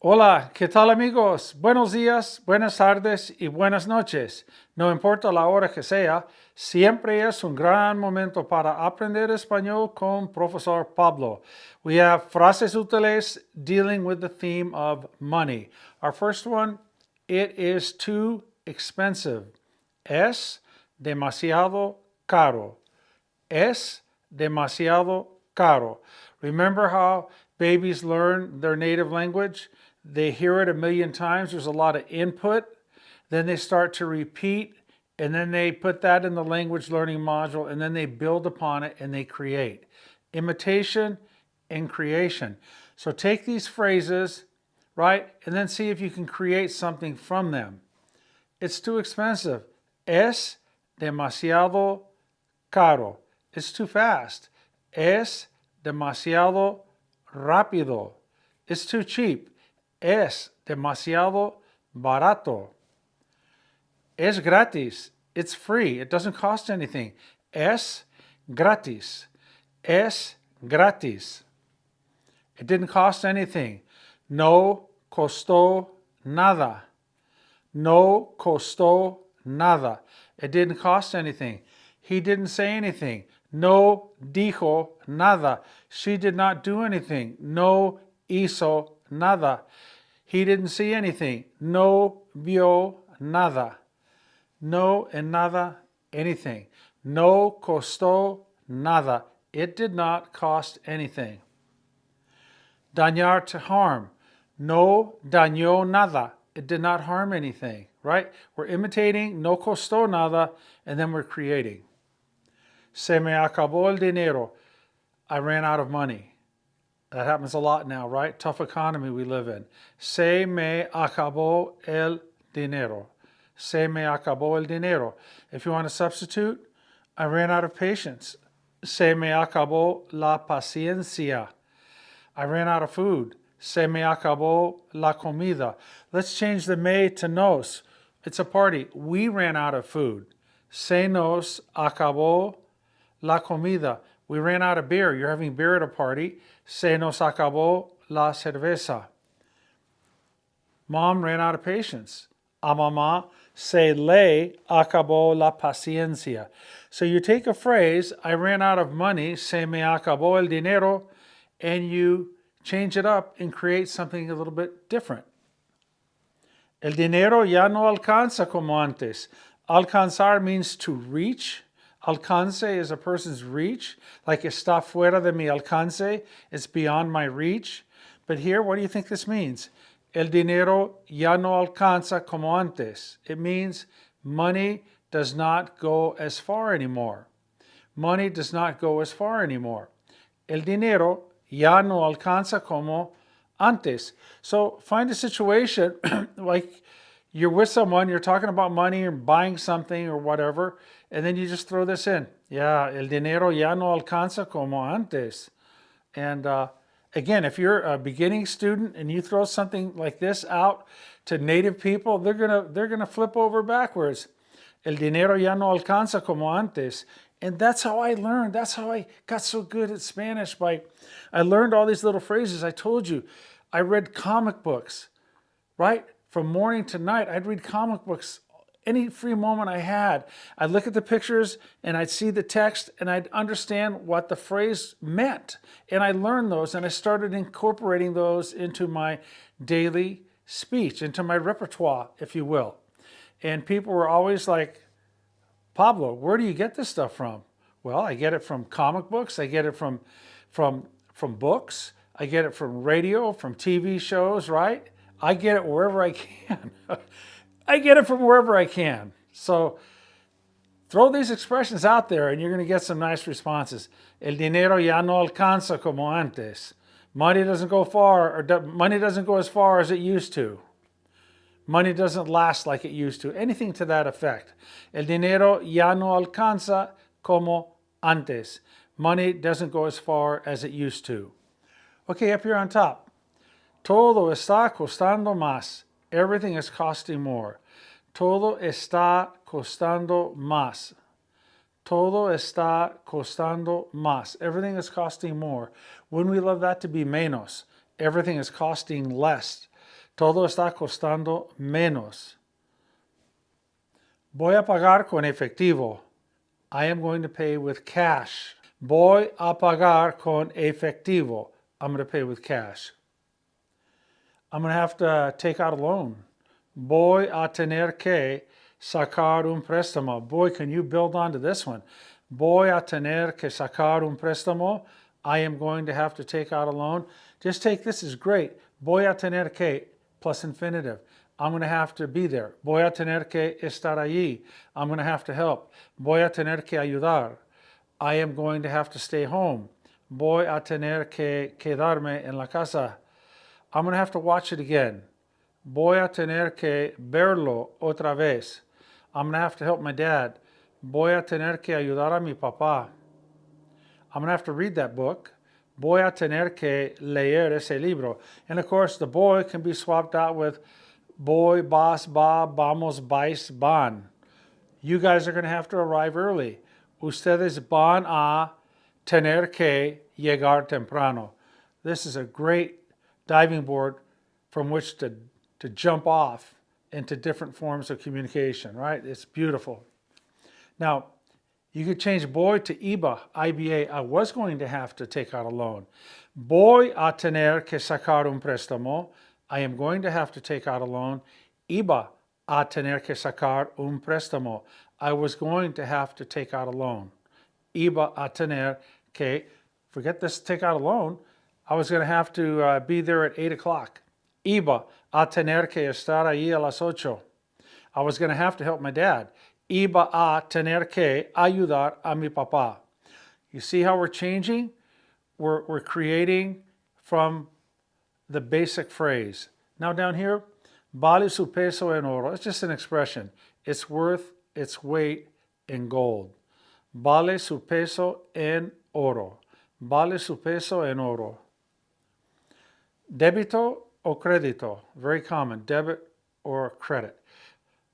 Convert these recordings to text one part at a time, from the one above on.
Hola, ¿qué tal amigos? Buenos días, buenas tardes y buenas noches. No importa la hora que sea, siempre es un gran momento para aprender español con Profesor Pablo. We have frases útiles dealing with the theme of money. Our first one, it is too expensive. Es demasiado caro. Es demasiado caro. Remember how babies learn their native language? They hear it a million times. There's a lot of input. Then they start to repeat, and then they put that in the language learning module, and then they build upon it and they create. Imitation and creation. So take these phrases, right, and then see if you can create something from them. It's too expensive. Es demasiado caro. It's too fast. Es demasiado rápido. It's too cheap. Es demasiado barato. Es gratis. It's free. It doesn't cost anything. Es gratis. Es gratis. It didn't cost anything. No costó nada. No costó nada. It didn't cost anything. He didn't say anything. No dijo nada. She did not do anything. No hizo nada. He didn't see anything. No vio nada. No and nada, anything. No costó nada. It did not cost anything. Dañar, to harm. No dañó nada. It did not harm anything, right? We're imitating, no costó nada, and then we're creating. Se me acabó el dinero. I ran out of money. That happens a lot now, right? Tough economy we live in. Se me acabó el dinero. Se me acabó el dinero. If you want to substitute, I ran out of patience. Se me acabó la paciencia. I ran out of food. Se me acabó la comida. Let's change the me to nos. It's a party. We ran out of food. Se nos acabó la comida. We ran out of beer. You're having beer at a party. Se nos acabó la cerveza. Mom ran out of patience. A mamá se le acabó la paciencia. So you take a phrase, I ran out of money, se me acabó el dinero, and you change it up and create something a little bit different. El dinero ya no alcanza como antes. Alcanzar means to reach. Alcance is a person's reach, like está fuera de mi alcance, it's beyond my reach. But here, what do you think this means? El dinero ya no alcanza como antes. It means money does not go as far anymore. Money does not go as far anymore. El dinero ya no alcanza como antes. So find a situation like you're with someone, you're talking about money or buying something or whatever, and then you just throw this in. Yeah, el dinero ya no alcanza como antes. And again, if you're a beginning student and you throw something like this out to native people, they're gonna flip over backwards. El dinero ya no alcanza como antes. And that's how I learned. That's how I got so good at Spanish. I learned all these little phrases. I told you, I read comic books, right? From morning to night, I'd read comic books any free moment I had. I'd look at the pictures and I'd see the text and I'd understand what the phrase meant. And I learned those and I started incorporating those into my daily speech, into my repertoire, if you will. And people were always like, Pablo, where do you get this stuff from? Well, I get it from comic books. I get it from books. I get it from radio, from TV shows, right? I get it wherever I can. I get it from wherever I can. So throw these expressions out there and you're going to get some nice responses. El dinero ya no alcanza como antes. Money doesn't go far, or money doesn't go as far as it used to. Money doesn't last like it used to. Anything to that effect. El dinero ya no alcanza como antes. Money doesn't go as far as it used to. Okay, up here on top. Todo está costando más. Everything is costing more. Todo está costando más. Todo está costando más. Everything is costing more. Wouldn't we love that to be menos? Everything is costing less. Todo está costando menos. Voy a pagar con efectivo. I am going to pay with cash. Voy a pagar con efectivo. I'm going to pay with cash. I'm going to have to take out a loan. Voy a tener que sacar un préstamo. Boy, can you build onto this one? Voy a tener que sacar un préstamo. I am going to have to take out a loan. Just take this is great. Voy a tener que plus infinitive. I'm going to have to be there. Voy a tener que estar allí. I'm going to have to help. Voy a tener que ayudar. I am going to have to stay home. Voy a tener que quedarme en la casa. I'm going to have to watch it again. Voy a tener que verlo otra vez. I'm going to have to help my dad. Voy a tener que ayudar a mi papá. I'm going to have to read that book. Voy a tener que leer ese libro. And of course, the boy can be swapped out with voy, vas, va, vamos, vais, van. You guys are going to have to arrive early. Ustedes van a tener que llegar temprano. This is a great diving board from which to jump off into different forms of communication, right? It's beautiful. Now, you could change voy to iba, IBA. I was going to have to take out a loan. Voy a tener que sacar un préstamo. I am going to have to take out a loan. Iba a tener que sacar un préstamo. I was going to have to take out a loan. Iba a tener que, forget this, take out a loan. I was going to have to be there at 8 o'clock. Iba a tener que estar allí a las 8. I was going to have to help my dad. Iba a tener que ayudar a mi papá. You see how we're changing? We're creating from the basic phrase. Now down here, vale su peso en oro. It's just an expression. It's worth its weight in gold. Vale su peso en oro. Vale su peso en oro. Débito o crédito. Very common. Debit or credit.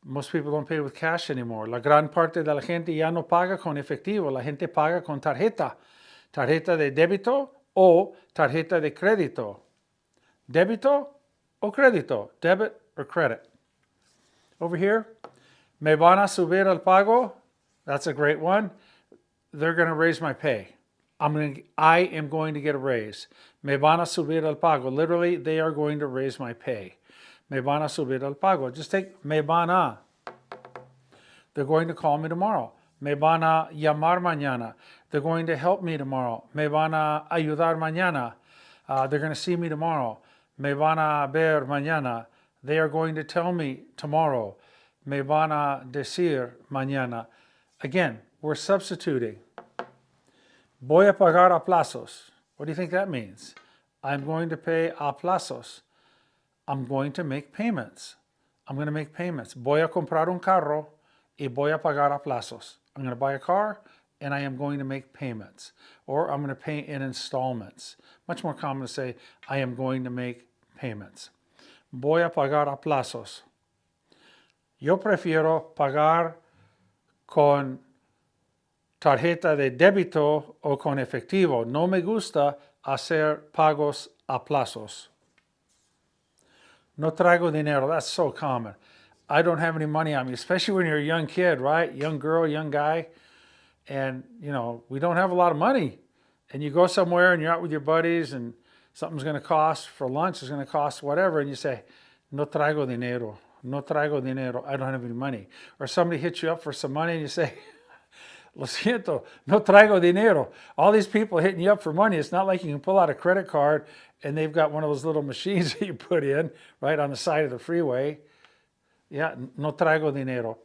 Most people don't pay with cash anymore. La gran parte de la gente ya no paga con efectivo. La gente paga con tarjeta. Tarjeta de débito o tarjeta de crédito. Débito o crédito. Debit or credit. Over here, me van a subir el pago. That's a great one. They're going to raise my pay. I am going to get a raise. Me van a subir el pago. Literally, they are going to raise my pay. Me van a subir el pago. Just take me van a. They're going to call me tomorrow. Me van a llamar mañana. They're going to help me tomorrow. Me van a ayudar mañana. They're going to see me tomorrow. Me van a ver mañana. They are going to tell me tomorrow. Me van a decir mañana. Again, we're substituting. Voy a pagar a plazos. What do you think that means? I'm going to pay a plazos. I'm going to make payments. I'm going to make payments. Voy a comprar un carro y voy a pagar a plazos. I'm going to buy a car and I am going to make payments. Or I'm going to pay in installments. Much more common to say, I am going to make payments. Voy a pagar a plazos. Yo prefiero pagar con tarjeta de débito o con efectivo. No me gusta hacer pagos a plazos. No traigo dinero. That's so common. I don't have any money on me, especially when you're a young kid, right? Young girl, young guy. And, we don't have a lot of money. And you go somewhere and you're out with your buddies and something's going to cost for lunch, is going to cost whatever. And you say, no traigo dinero. No traigo dinero. I don't have any money. Or somebody hits you up for some money and you say, lo siento, no traigo dinero. All these people hitting you up for money. It's not like you can pull out a credit card and they've got one of those little machines that you put in right on the side of the freeway. Yeah, no traigo dinero.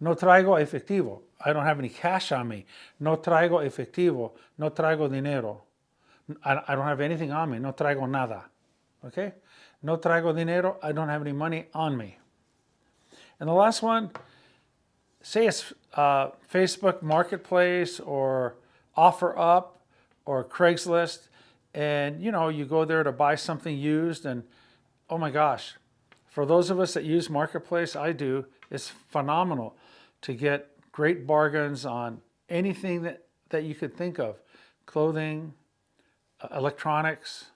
No traigo efectivo. I don't have any cash on me. No traigo efectivo. No traigo dinero. I don't have anything on me. No traigo nada. Okay? No traigo dinero. I don't have any money on me. And the last one, say it's Facebook Marketplace or OfferUp or Craigslist, and you go there to buy something used, and oh my gosh, for those of us that use Marketplace, I do, it's phenomenal to get great bargains on anything that you could think of. Clothing, electronics,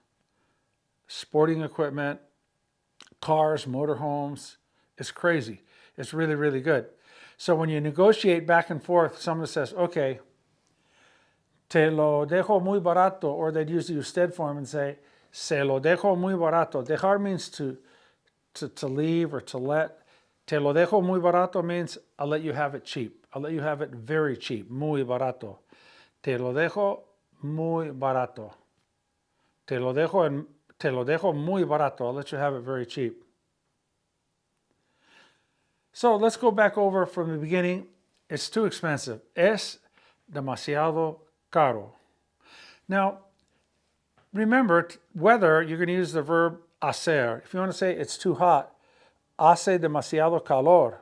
sporting equipment, cars, motorhomes. It's crazy. It's really, really good. So when you negotiate back and forth, someone says, okay, te lo dejo muy barato, or they'd use the usted form and say, se lo dejo muy barato. Dejar means to leave or to let. Te lo dejo muy barato means I'll let you have it cheap. I'll let you have it very cheap. Muy barato. Te lo dejo muy barato. Te lo dejo muy barato. I'll let you have it very cheap. So let's go back over from the beginning. It's too expensive. Es demasiado caro. Now, remember, weather, you're going to use the verb hacer. If you want to say it's too hot, hace demasiado calor.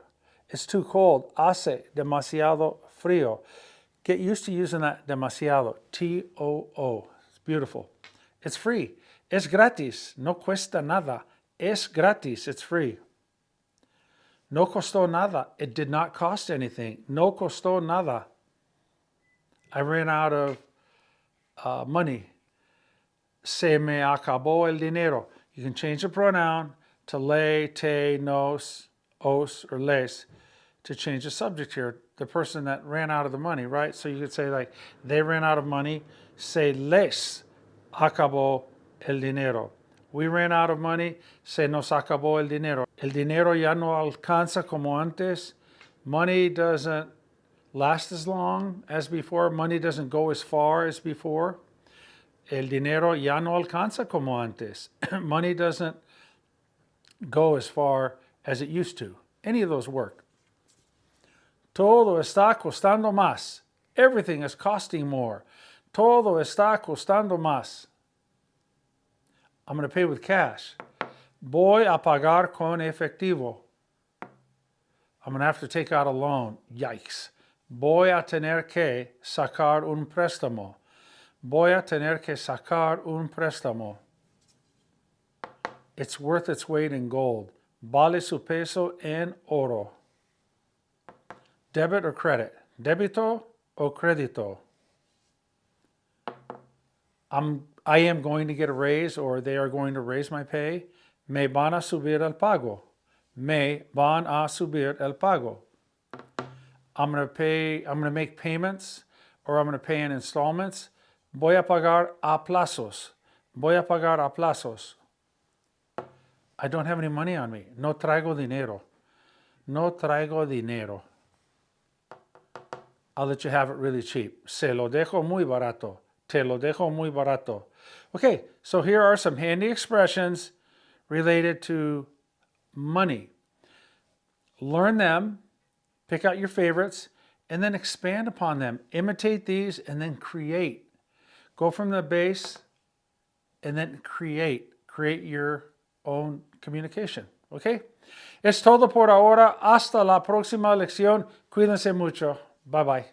It's too cold. Hace demasiado frío. Get used to using that demasiado. T-O-O. It's beautiful. It's free. Es gratis. No cuesta nada. Es gratis. It's free. No costó nada. It did not cost anything. No costó nada. I ran out of money. Se me acabó el dinero. You can change the pronoun to le, te, nos, os, or les to change the subject here. The person that ran out of the money, right? So you could say like, they ran out of money. Se les acabó el dinero. We ran out of money. Se nos acabó el dinero. El dinero ya no alcanza como antes. Money doesn't last as long as before. Money doesn't go as far as before. El dinero ya no alcanza como antes. Money doesn't go as far as it used to. Any of those work. Todo está costando más. Everything is costing more. Todo está costando más. I'm going to pay with cash. Voy a pagar con efectivo. I'm going to have to take out a loan. Yikes. Voy a tener que sacar un préstamo. Voy a tener que sacar un préstamo. It's worth its weight in gold. Vale su peso en oro. Debit or credit? Débito o crédito? I am going to get a raise, or they are going to raise my pay. Me van a subir el pago. Me van a subir el pago. I'm going to make payments, or I'm going to pay in installments. Voy a pagar a plazos. Voy a pagar a plazos. I don't have any money on me. No traigo dinero. No traigo dinero. I'll let you have it really cheap. Se lo dejo muy barato. Te lo dejo muy barato. Okay, so here are some handy expressions related to money. Learn them, pick out your favorites, and then expand upon them. Imitate these and then create. Go from the base and then create. Create your own communication. Okay? Es todo por ahora. Hasta la próxima lección. Cuídense mucho. Bye bye.